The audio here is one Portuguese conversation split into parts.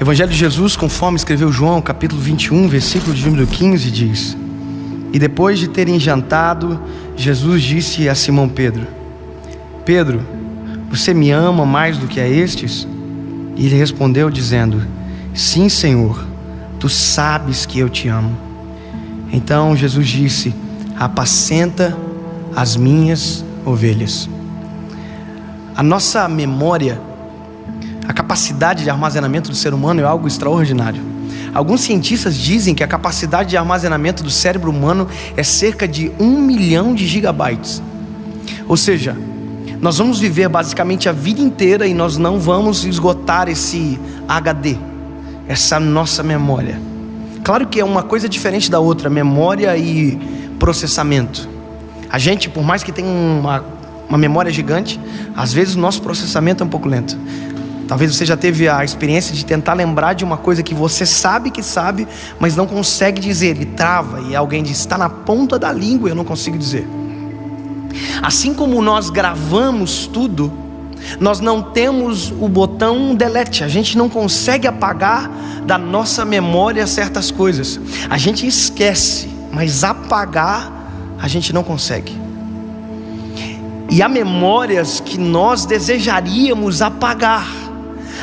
Evangelho de Jesus, conforme escreveu João, capítulo 21, versículo de número 15, diz: E depois de terem jantado, Jesus disse a Simão Pedro: Pedro, você me ama mais do que a estes? E ele respondeu dizendo: Sim, Senhor, tu sabes que eu te amo. Então Jesus disse: Apacenta as minhas ovelhas. A nossa memória, a capacidade de armazenamento do ser humano é algo extraordinário. Alguns cientistas dizem que a capacidade de armazenamento do cérebro humano é cerca de 1 milhão de gigabytes. Ou seja, nós vamos viver basicamente a vida inteira e nós não vamos esgotar esse HD, essa nossa memória. Claro que é uma coisa diferente da outra, memória e processamento. A gente, por mais que tenha uma memória gigante, às vezes o nosso processamento é um pouco lento. Talvez você já teve a experiência de tentar lembrar de uma coisa que você sabe que sabe, mas não consegue dizer, e trava, e alguém diz: está na ponta da língua e eu não consigo dizer. Assim como nós gravamos tudo, nós não temos o botão delete. A gente não consegue apagar da nossa memória certas coisas. A gente esquece, mas apagar a gente não consegue. E há memórias que nós desejaríamos apagar.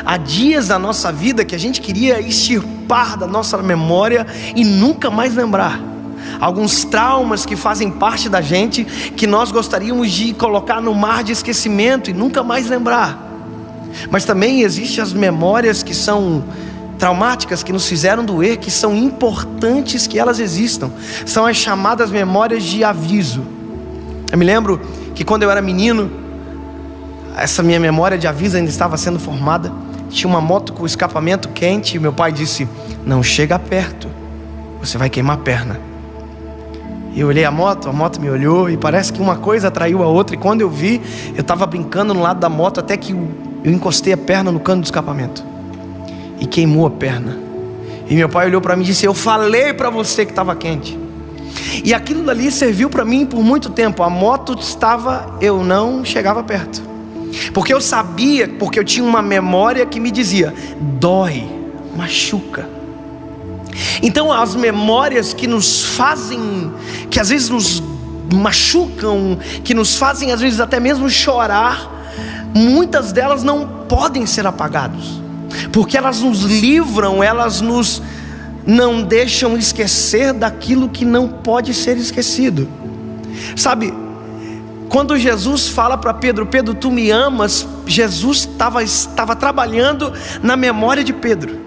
Há dias da nossa vida que a gente queria extirpar da nossa memória e nunca mais lembrar. Alguns traumas que fazem parte da gente, que nós gostaríamos de colocar no mar de esquecimento e nunca mais lembrar. Mas também existem as memórias que são traumáticas, que nos fizeram doer, que são importantes que elas existam. São as chamadas memórias de aviso. Eu me lembro que quando eu era menino, essa minha memória de aviso ainda estava sendo formada. Tinha uma moto com escapamento quente e meu pai disse: não chega perto, você vai queimar a perna. E eu olhei a moto me olhou, e parece que uma coisa atraiu a outra. E quando eu vi, eu estava brincando no lado da moto, até que eu encostei a perna no cano do escapamento e queimou a perna. E meu pai olhou para mim e disse: eu falei para você que estava quente. E aquilo dali serviu para mim por muito tempo. A moto estava, eu não chegava perto, porque eu sabia, porque eu tinha uma memória que me dizia: dói, machuca. Então as memórias que nos fazem, que às vezes nos machucam, que nos fazem às vezes até mesmo chorar, muitas delas não podem ser apagadas, porque elas nos livram, elas nos não deixam esquecer daquilo que não pode ser esquecido. Sabe, quando Jesus fala para Pedro: Pedro, tu me amas, Jesus estava trabalhando na memória de Pedro,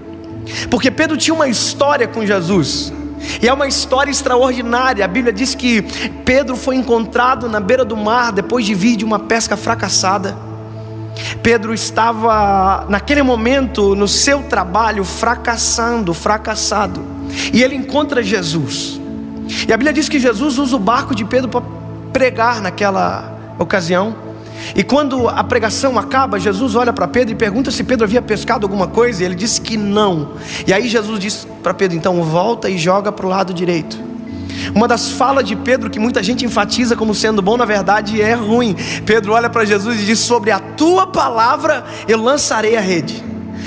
porque Pedro tinha uma história com Jesus, e é uma história extraordinária. A Bíblia diz que Pedro foi encontrado na beira do mar, depois de vir de uma pesca fracassada. Pedro estava naquele momento no seu trabalho fracassado, e ele encontra Jesus, e a Bíblia diz que Jesus usa o barco de Pedro para pregar naquela ocasião. E quando a pregação acaba, Jesus olha para Pedro e pergunta se Pedro havia pescado alguma coisa, e ele disse que não. E aí Jesus disse para Pedro: então volta e joga para o lado direito. Uma das falas de Pedro que muita gente enfatiza como sendo bom, na verdade é ruim. Pedro olha para Jesus e diz: sobre a tua palavra eu lançarei a rede.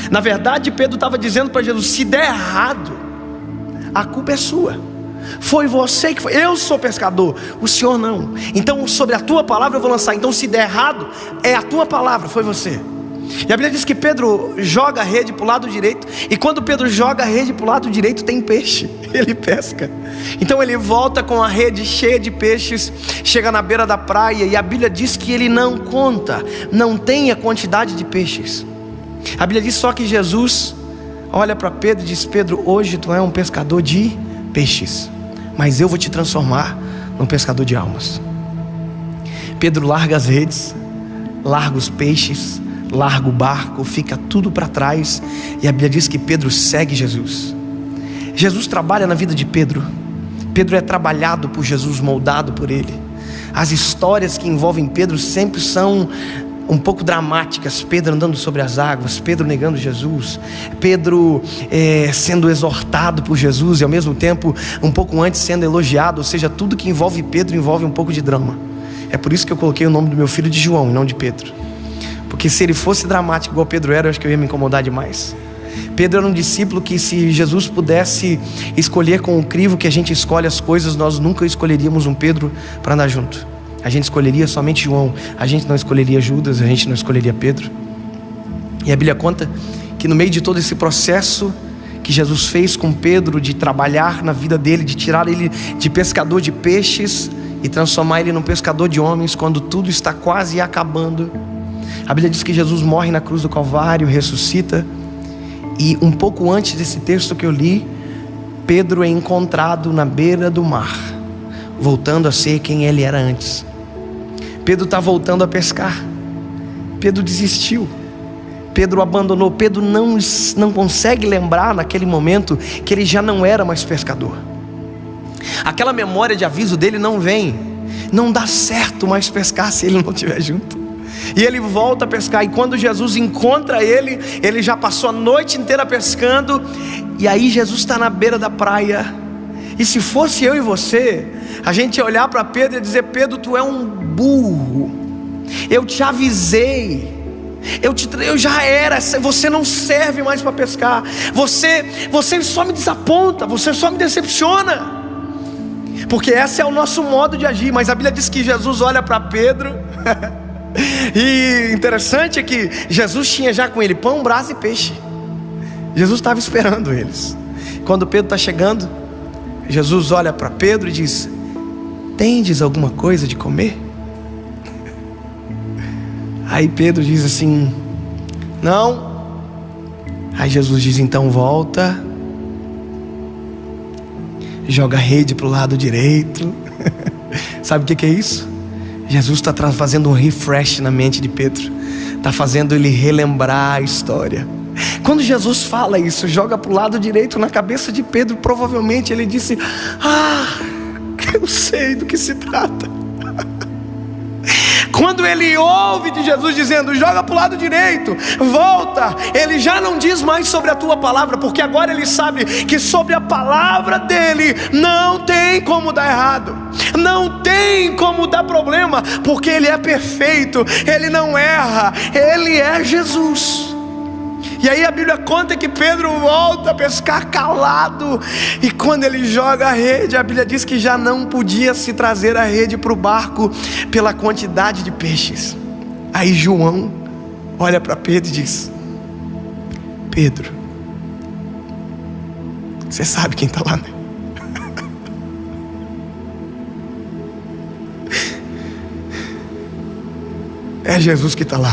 Na verdade Pedro estava dizendo para Jesus: se der errado, a culpa é sua. Foi você que foi, eu sou pescador, o Senhor não. Então sobre a tua palavra eu vou lançar. Então se der errado, é a tua palavra, foi você. E a Bíblia diz que Pedro joga a rede para o lado direito, e quando Pedro joga a rede para o lado direito tem peixe, ele pesca. Então ele volta com a rede cheia de peixes, chega na beira da praia, e a Bíblia diz que ele não conta, não tem a quantidade de peixes. A Bíblia diz só que Jesus olha para Pedro e diz: Pedro, hoje tu é um pescador de peixes, mas eu vou te transformar num pescador de almas. Pedro larga as redes, larga os peixes, larga o barco, fica tudo para trás, e a Bíblia diz que Pedro segue Jesus. Jesus trabalha na vida de Pedro. Pedro é trabalhado por Jesus, moldado por Ele. As histórias que envolvem Pedro sempre são um pouco dramáticas. Pedro andando sobre as águas, Pedro negando Jesus, Pedro sendo exortado por Jesus, e ao mesmo tempo um pouco antes sendo elogiado. Ou seja, tudo que envolve Pedro envolve um pouco de drama. É por isso que eu coloquei o nome do meu filho de João e não de Pedro, Porque se ele fosse dramático igual Pedro era, eu acho que eu ia me incomodar demais. Pedro era um discípulo que, se Jesus pudesse escolher com o crivo que a gente escolhe as coisas, nós nunca escolheríamos um Pedro para andar junto. A gente escolheria somente João. A gente não escolheria Judas, a gente não escolheria Pedro. E a Bíblia conta que no meio de todo esse processo que Jesus fez com Pedro, de trabalhar na vida dele, de tirar ele de pescador de peixes e transformar ele num pescador de homens, quando tudo está quase acabando, a Bíblia diz que Jesus morre na cruz do Calvário, ressuscita. E um pouco antes desse texto que eu li, Pedro é encontrado na beira do mar, voltando a ser quem ele era antes. Pedro está voltando a pescar. Pedro desistiu. Pedro abandonou. Pedro não consegue lembrar naquele momento que ele já não era mais pescador. Aquela memória de aviso dele não vem. Não dá certo mais pescar se ele não estiver junto. E ele volta a pescar. E quando Jesus encontra ele, ele já passou a noite inteira pescando. E aí Jesus está na beira da praia. E se fosse eu e você, a gente ia olhar para Pedro e dizer: Pedro, tu é um burro. Eu te avisei. Eu já era. Você não serve mais para pescar. Você só me desaponta. Você só me decepciona. Porque esse é o nosso modo de agir. Mas a Bíblia diz que Jesus olha para Pedro. E interessante é que Jesus tinha já com ele pão, brasa e peixe. Jesus estava esperando eles. Quando Pedro está chegando, Jesus olha para Pedro e diz: tendes alguma coisa de comer? Aí Pedro diz assim: não. Aí Jesus diz: então volta, joga a rede para o lado direito. Sabe o que é isso? Jesus está fazendo um refresh na mente de Pedro. Está fazendo ele relembrar a história. Quando Jesus fala isso, joga para o lado direito, na cabeça de Pedro, provavelmente ele disse: eu sei do que se trata. Quando ele ouve de Jesus dizendo: joga para o lado direito, volta, ele já não diz mais sobre a tua palavra, porque agora ele sabe que sobre a palavra dele não tem como dar errado, não tem como dar problema, porque ele é perfeito, ele não erra, ele é Jesus. E aí a Bíblia conta que Pedro volta a pescar calado. E quando ele joga a rede, a Bíblia diz que já não podia se trazer a rede para o barco pela quantidade de peixes. Aí João olha para Pedro e diz: Pedro, você sabe quem está lá, né? É Jesus que está lá.